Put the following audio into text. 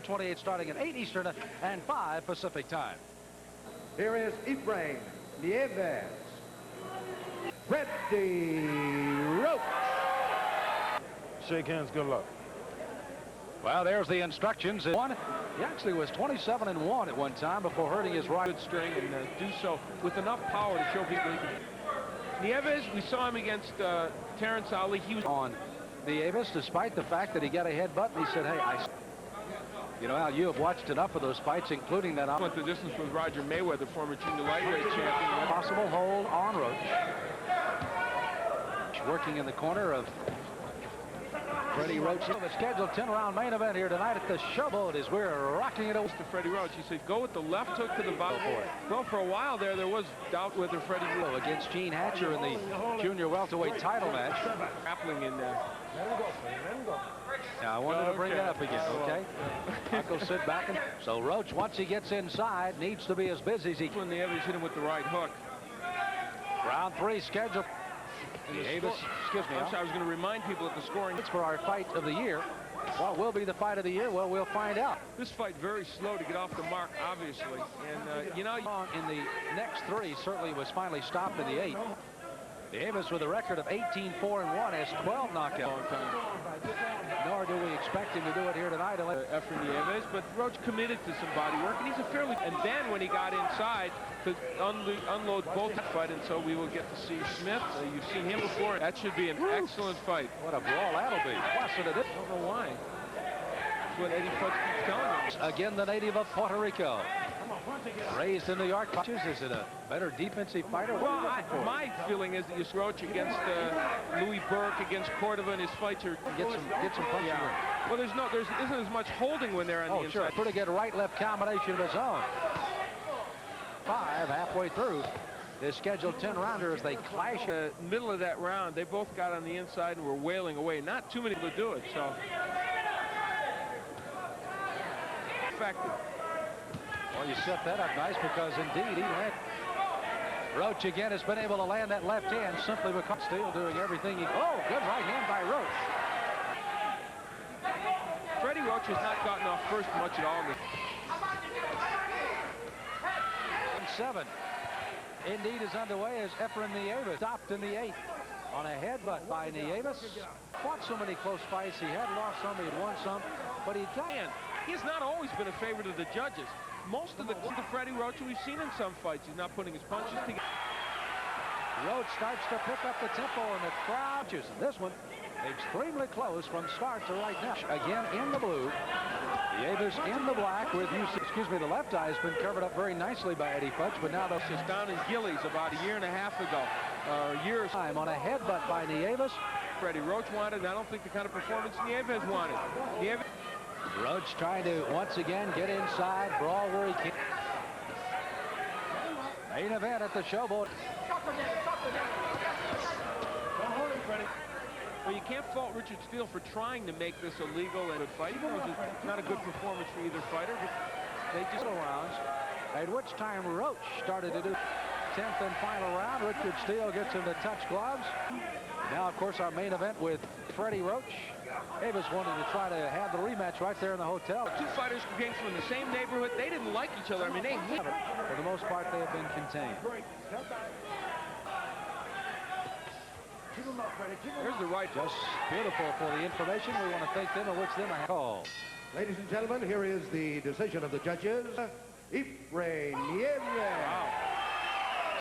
28 starting at 8 Eastern and 5 Pacific time. Here is Efrain Nieves. Freddie Roach. Shake hands, good luck. Well, there's the instructions. He actually was 27-1 at one time before hurting his right string and do so with enough power to show people he can. Nieves, we saw him against Terrence Ali. He was on Nieves, despite the fact that he got a headbutt. And he said, hey, you know, Al, you have watched enough of those fights, including that. Went the distance with Roger Mayweather, former junior lightweight champion. Possible hold on Roach. Working in the corner of Freddie Roach. The scheduled 10-round main event here tonight at the Showboat as we're rocking it over to Freddie Roach. He said, go with the left hook to the bottom. Well, for a while there was doubt whether Freddie Roach against Gene Hatcher in the junior welterweight title match. Grappling in there. Now, I wanted to bring that up again, okay? I'll go sit back. So Roach, once he gets inside, needs to be as busy as he can. When the others hit him with the right hook. Round 3 scheduled. Davis, excuse me. I was going to remind people that the scoring. It's for our fight of the year. What will be the fight of the year? Well, we'll find out. This fight very slow to get off the mark, obviously. And, you know, in the next 3, certainly was finally stopped in the 8th. Davis with a record of 18-4-1 has 12 knockouts. Nor do we expect him to do it here tonight. Efrain Nieves, but Roach committed to some body work, and he's a fairly. And then when he got inside, to unload both fight, and so we will get to see Smith. You've seen him before. That should be an excellent fight. What a brawl that'll be. I don't know why. That's what Eddie Futz keeps telling us. Again, the native of Puerto Rico. Raised in New York. Is it a better defensive fighter? Well, my feeling is that you Roach against Louis Burke, against Cordova, and his fights are get some punches. Yeah. Well, there isn't as much holding when they're on the inside. Sure. Pretty good right-left combination of his own. 5 halfway through this scheduled 10-rounder as they clash. Middle of that round, they both got on the inside and were wailing away. Not too many to do it, so effective. Well, you set that up nice because indeed he landed. Roach again has been able to land that left hand simply because still doing everything he. Oh, good right hand by Roach. Freddie Roach has not gotten off first much at all. 7 indeed is underway as Efrain Nieves stopped in the 8th on a headbutt by Nieves. Fought so many close fights. He had lost some, he had won some, but he got in. He's not always been a favorite of the judges. Most of the Freddie Roach we've seen in some fights, he's not putting his punches together. Roach starts to pick up the tempo and the crowd. This one extremely close from start to right now. Again in the blue. Nieves in the black with the left eye has been covered up very nicely by Eddie Futz, but now that's just down in Gillies about a year and a half ago. Years time on a headbutt by Nieves. Freddie Roach wanted, and I don't think the kind of performance Nieves wanted. Roach trying to once again get inside, brawl where he can. Main event at the Showboat. Well, you can't fault Richard Steele for trying to make this a legal and a fight. It was not a good performance for either fighter, but they just rounds. At which time Roach started to do 10th and final round. Richard Steele gets him to touch gloves. Now, of course, our main event with Freddie Roach. Nieves wanted to try to have the rematch right there in the hotel. Two fighters who came from the same neighborhood. They didn't like each other. I mean, they hate. For the most part, they have been contained. Here's the right. Just beautiful for the information. We want to thank them and wish them a call. Ladies and gentlemen, here is the decision of the judges. Efrain Nieves. Wow.